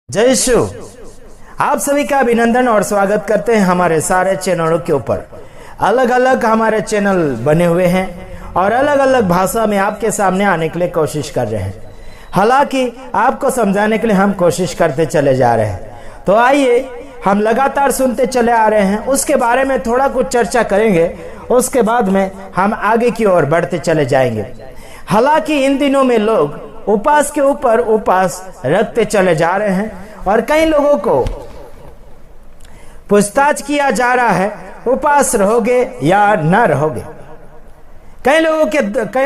जय शिव। आप सभी का अभिनंदन और स्वागत करते हैं हमारे सारे चैनलों के ऊपर। अलग अलग हमारे चैनल बने हुए हैं और अलग अलग भाषा में आपके सामने आने के लिए कोशिश कर रहे हैं। हालांकि आपको समझाने के लिए हम कोशिश करते चले जा रहे हैं। तो आइए हम लगातार सुनते चले आ रहे हैं, उसके बारे में थोड़ा कुछ चर्चा करेंगे, उसके बाद में हम आगे की ओर बढ़ते चले जाएंगे। हालांकि इन दिनों में लोग उपास के ऊपर उपास रखते चले जा रहे हैं और कई लोगों को पूछताछ किया जा रहा है, उपास रहोगे या न रहोगे। कई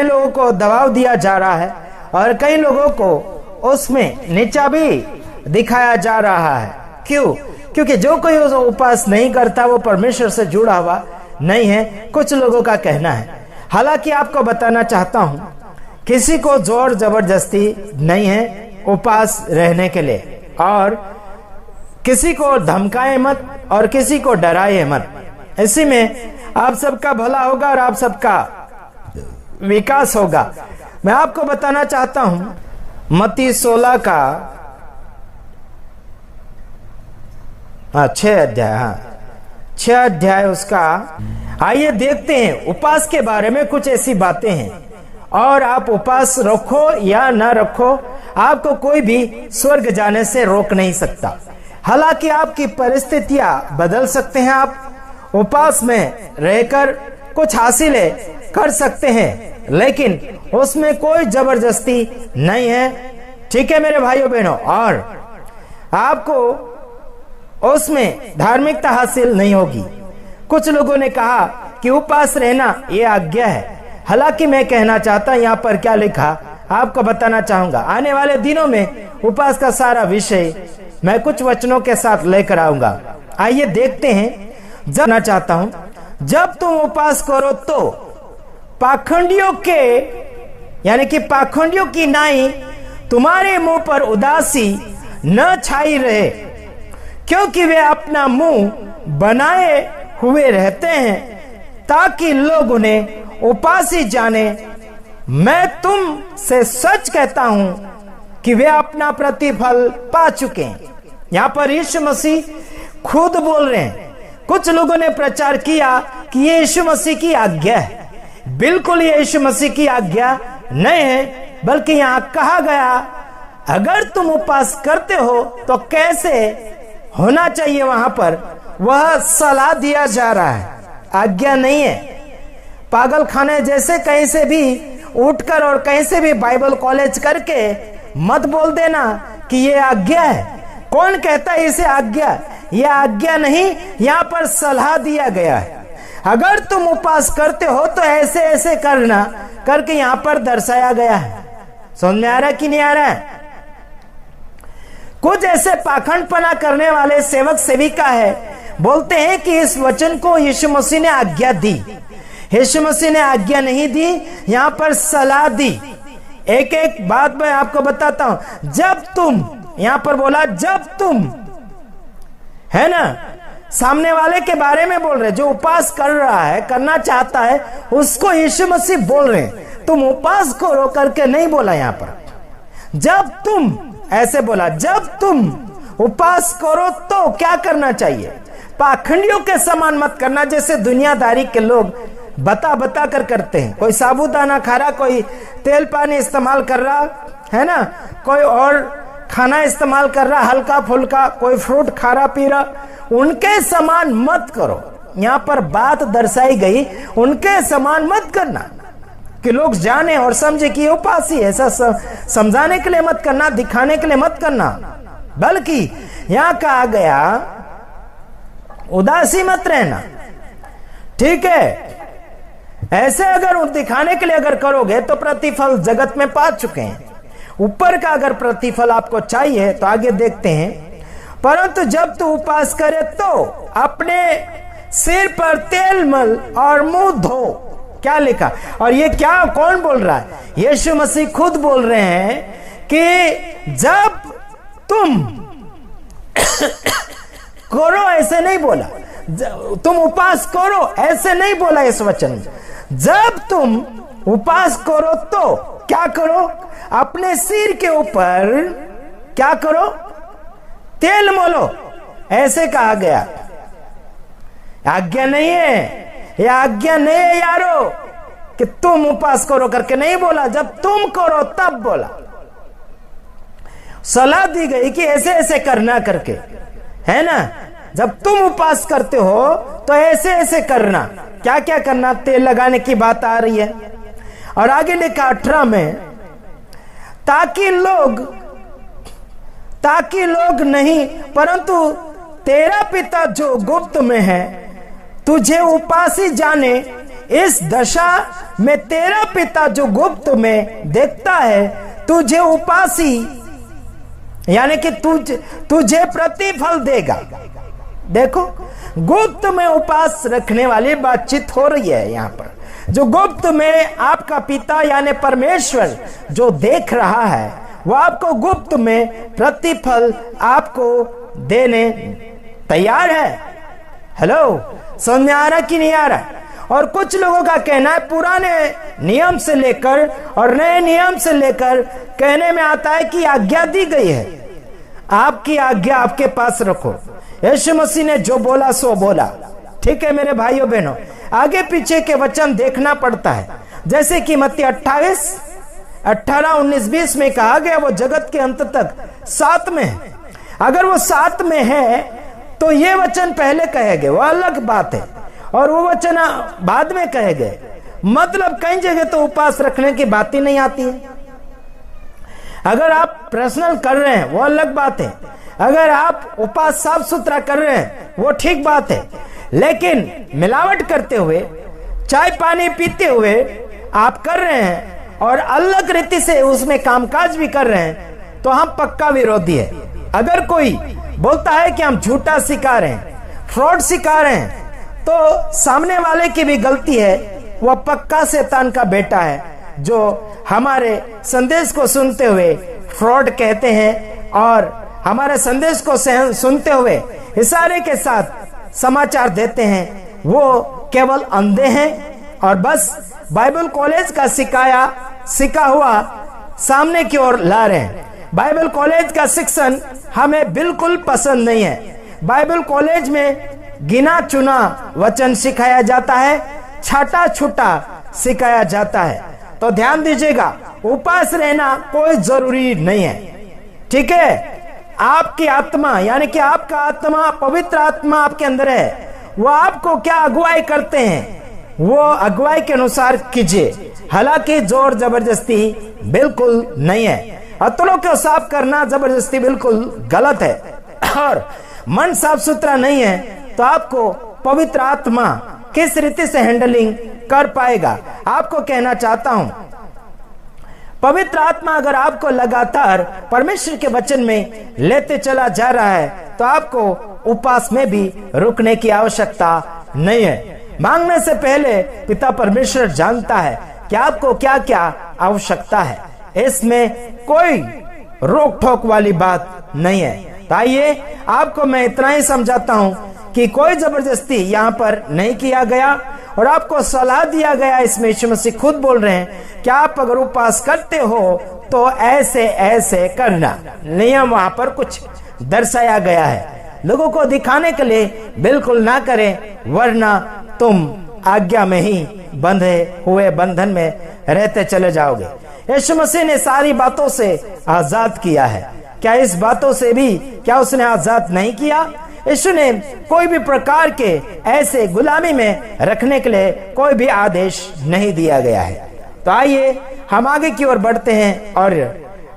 लोगों को दबाव दिया जा रहा है और कई लोगों को उसमें नीचा भी दिखाया जा रहा है। क्यों? क्योंकि जो कोई उपास नहीं करता वो परमेश्वर से जुड़ा हुआ नहीं है, कुछ लोगों का कहना है। हालांकि आपको बताना चाहता हूं, किसी को जोर जबरदस्ती नहीं है उपास रहने के लिए, और किसी को धमकाए मत और किसी को डराए मत। इसी में आप सबका भला होगा और आप सबका विकास होगा। मैं आपको बताना चाहता हूं मत्ती 16 का 6 अध्याय उसका। आइए देखते हैं उपास के बारे में कुछ ऐसी बातें हैं, और आप उपास रखो या न रखो, आपको कोई भी स्वर्ग जाने से रोक नहीं सकता। हालांकि आपकी परिस्थितियां बदल सकते हैं, आप उपास में रहकर कुछ हासिल कर सकते हैं, लेकिन उसमें कोई जबरदस्ती नहीं है। ठीक है मेरे भाइयों बहनों, और आपको उसमें धार्मिकता हासिल नहीं होगी। कुछ लोगों ने कहा कि उपास रहना ये आज्ञा है। हालांकि मैं कहना चाहता यहाँ पर क्या लिखा आपको बताना चाहूंगा। आने वाले दिनों में उपास का सारा विषय मैं कुछ वचनों के साथ लेकर आऊंगा। आइए देखते हैं। जानना चाहता हूं, जब तुम उपास करो तो पाखंडियों के यानी कि पाखंडियों की नाई तुम्हारे मुंह पर उदासी न छाई रहे, क्योंकि वे अपना मुंह बनाए हुए रहते हैं ताकि लोग उन्हें उपासी जाने। मैं तुम से सच कहता हूं कि वे अपना प्रतिफल पा चुके हैं। यहां पर यीशु मसीह खुद बोल रहे हैं। कुछ लोगों ने प्रचार किया कि ये यीशु मसीह की आज्ञा है। बिल्कुल ये यीशु मसीह की आज्ञा नहीं है, बल्कि यहां कहा गया अगर तुम उपास करते हो तो कैसे होना चाहिए, वहां पर वह सलाह दिया जा रहा है, आज्ञा नहीं है। पागल खाने जैसे कहीं से भी उठकर और कहीं से भी बाइबल कॉलेज करके मत बोल देना कि ये आज्ञा है। कौन कहता है इसे आज्ञा? ये आज्ञा नहीं, यहाँ पर सलाह दिया गया है। अगर तुम उपास करते हो तो ऐसे ऐसे करना करके यहाँ पर दर्शाया गया है। समझ में आ रहा है कि नहीं आ रहा है? कुछ ऐसे पाखंडपना करने वाले सेवक सेविका है, बोलते हैं कि इस वचन को यीशु मसीह ने आज्ञा दी। यीशु मसीह ने आज्ञा नहीं दी, यहां पर सलाह दी। एक एक बात मैं आपको बताता हूं। जब तुम, यहां पर बोला जब तुम, है ना, सामने वाले के बारे में बोल रहे, जो उपास कर रहा है, करना चाहता है, उसको यीशु मसीह बोल रहे हैं तुम उपास करो करके नहीं बोला। यहां पर जब तुम ऐसे बोला, जब तुम उपास करो तो क्या करना चाहिए? पाखंडियों के समान मत करना, जैसे दुनियादारी के लोग बता कर करते हैं। कोई साबुदाना खा रहा, कोई तेल पानी इस्तेमाल कर रहा है ना, कोई और खाना इस्तेमाल कर रहा हल्का फुल्का, कोई फ्रूट खा रहा पी रहा। उनके समान मत करो। यहाँ पर बात दर्शाई गई, उनके समान मत करना कि लोग जाने और समझे कि उपासी। ऐसा समझाने के लिए मत करना, दिखाने के लिए मत करना, बल्कि यहाँ कहा गया उदासी मत रहना। ठीक है, ऐसे अगर दिखाने के लिए अगर करोगे तो प्रतिफल जगत में पा चुके हैं। ऊपर का अगर प्रतिफल आपको चाहिए तो आगे देखते हैं। परंतु जब तू उपास करे तो अपने सिर पर तेल मल और मुंह धो। क्या लिखा? और ये क्या, कौन बोल रहा है? यीशु मसीह खुद बोल रहे हैं कि जब तुम करो, ऐसे नहीं बोला तुम उपास करो, ऐसे नहीं बोला इस वचन में। जब तुम उपास करो तो क्या करो? अपने सिर के ऊपर क्या करो? तेल मोलो, ऐसे कहा गया। आज्ञा नहीं है, यह आज्ञा नहीं है यारो कि तुम उपवास करो करके नहीं बोला, जब तुम करो तब बोला। सलाह दी गई कि ऐसे ऐसे करना करके, है ना। जब तुम उपवास करते हो तो ऐसे ऐसे करना। क्या क्या करना? तेल लगाने की बात आ रही है। और आगे लिखा 18 में, ताकि लोग नहीं परंतु तेरा पिता जो गुप्त में है तुझे उपासी जाने। इस दशा में तेरा पिता जो गुप्त में देखता है तुझे उपासी, यानी कि तुझे प्रतिफल देगा। देखो, गुप्त में उपवास रखने वाली बातचीत हो रही है यहाँ पर। जो गुप्त में आपका पिता यानी परमेश्वर जो देख रहा है, वो आपको गुप्त में प्रतिफल आपको देने तैयार है। हेलो, समझ में आ रहा कि नहीं आ रहा? और कुछ लोगों का कहना है पुराने नियम से लेकर और नए नियम से लेकर कहने में आता है कि आज्ञा दी गई है, आपकी आज्ञा आपके पास रखो। यीशु मसीह ने जो बोला सो बोला। ठीक है मेरे भाइयों बहनों, आगे पीछे के वचन देखना पड़ता है। जैसे कि मत्ती 28, 18, 19, 20 में कहा गया वो जगत के अंत तक साथ में है। अगर वो साथ में है तो ये वचन पहले कहे गए, वो अलग बात है, और वो वचन बाद में कहे गए। मतलब कई जगह तो उपवास रखने की बात ही नहीं आती है। अगर आप पर्सनल कर रहे हैं वो अलग बात है, अगर आप उपवास साफ सुथरा कर रहे हैं वो ठीक बात है, लेकिन मिलावट करते हुए, चाय पानी पीते हुए आप कर रहे हैं और अलग रीति से उसमें कामकाज भी कर रहे हैं, तो हम पक्का विरोधी है। अगर कोई बोलता है कि हम झूठा सिखा रहे हैं, फ्रॉड सिखा रहे हैं, तो सामने वाले की भी गलती है। वह पक्का शैतान का बेटा है जो हमारे संदेश को सुनते हुए फ्रॉड कहते हैं और हमारे संदेश को सुनते हुए इशारे के साथ समाचार देते हैं। वो केवल अंधे हैं और बस बाइबल कॉलेज का सिखा हुआ सामने की ओर ला रहे हैं। बाइबल कॉलेज का शिक्षण हमें बिल्कुल पसंद नहीं है। बाइबल कॉलेज में गिना चुना वचन सिखाया जाता है, छाटा छूटा सिखाया जाता है। तो ध्यान दीजिएगा, उपवास रहना कोई जरूरी नहीं है। ठीक है, आपकी आत्मा यानी कि आपका आत्मा, पवित्र आत्मा आपके अंदर है, वो आपको क्या अगुवाई करते हैं वो अगुवाई के अनुसार कीजिए। हालांकि जोर जबरदस्ती बिल्कुल नहीं है। अतलों को साफ करना जबरदस्ती बिल्कुल गलत है, और मन साफ सुथरा नहीं है तो आपको पवित्र आत्मा किस रीति से हैंडलिंग कर पाएगा। आपको कहना चाहता हूं, पवित्र आत्मा अगर आपको लगातार परमेश्वर के वचन में लेते चला जा रहा है तो आपको उपवास में भी रुकने की आवश्यकता नहीं है। मांगने से पहले पिता परमेश्वर जानता है कि आपको क्या क्या आवश्यकता है। इसमें कोई रोक टोक वाली बात नहीं है। तो आइए आपको मैं इतना ही समझाता हूं कि कोई जबरदस्ती यहाँ पर नहीं किया गया और आपको सलाह दिया गया। इसमें यीशु मसीह खुद बोल रहे हैं कि आप अगर उपवास करते हो तो ऐसे ऐसे करना। नियम वहां पर कुछ दर्शाया गया है, लोगों को दिखाने के लिए बिल्कुल ना करें, वरना तुम आज्ञा में ही बंधे हुए बंधन में रहते चले जाओगे। यीशु मसीह ने सारी बातों से आजाद किया है। क्या इस बातों से भी क्या उसने आजाद नहीं किया? यीशु ने कोई भी प्रकार के ऐसे गुलामी में रखने के लिए कोई भी आदेश नहीं दिया गया है। तो आइए हम आगे की ओर बढ़ते हैं और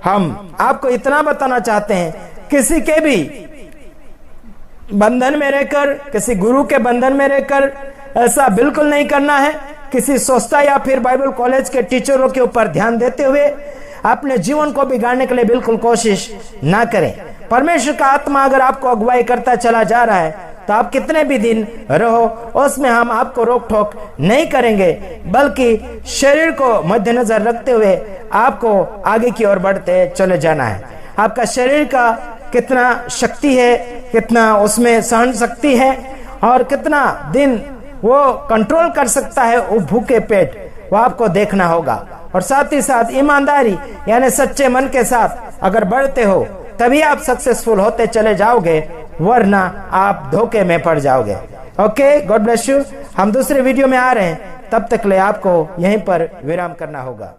हम आपको इतना बताना चाहते हैं, किसी के भी बंधन में रहकर, किसी गुरु के बंधन में रहकर ऐसा बिल्कुल नहीं करना है। किसी संस्था या फिर बाइबल कॉलेज के टीचरों के ऊपर ध्यान देते हुए अपने जीवन को बिगाड़ने के लिए बिल्कुल कोशिश ना करें। परमेश्वर का आत्मा अगर आपको अगुवाई करता चला जा रहा है तो आप कितने भी दिन रहो, उसमें हम आपको रोक टोक नहीं करेंगे, बल्कि शरीर को मद्देनजर रखते हुए आपको आगे की ओर बढ़ते चले जाना है। आपका शरीर का कितना शक्ति है, कितना उसमें सहन शक्ति है और कितना दिन वो कंट्रोल कर सकता है वो भूखे पेट, वो आपको देखना होगा। और साथ ही साथ ईमानदारी यानी सच्चे मन के साथ अगर बढ़ते हो तभी आप सक्सेसफुल होते चले जाओगे, वरना आप धोखे में पड़ जाओगे। Okay, God bless you. हम दूसरे वीडियो में आ रहे हैं, तब तक ले आपको यहीं पर विराम करना होगा।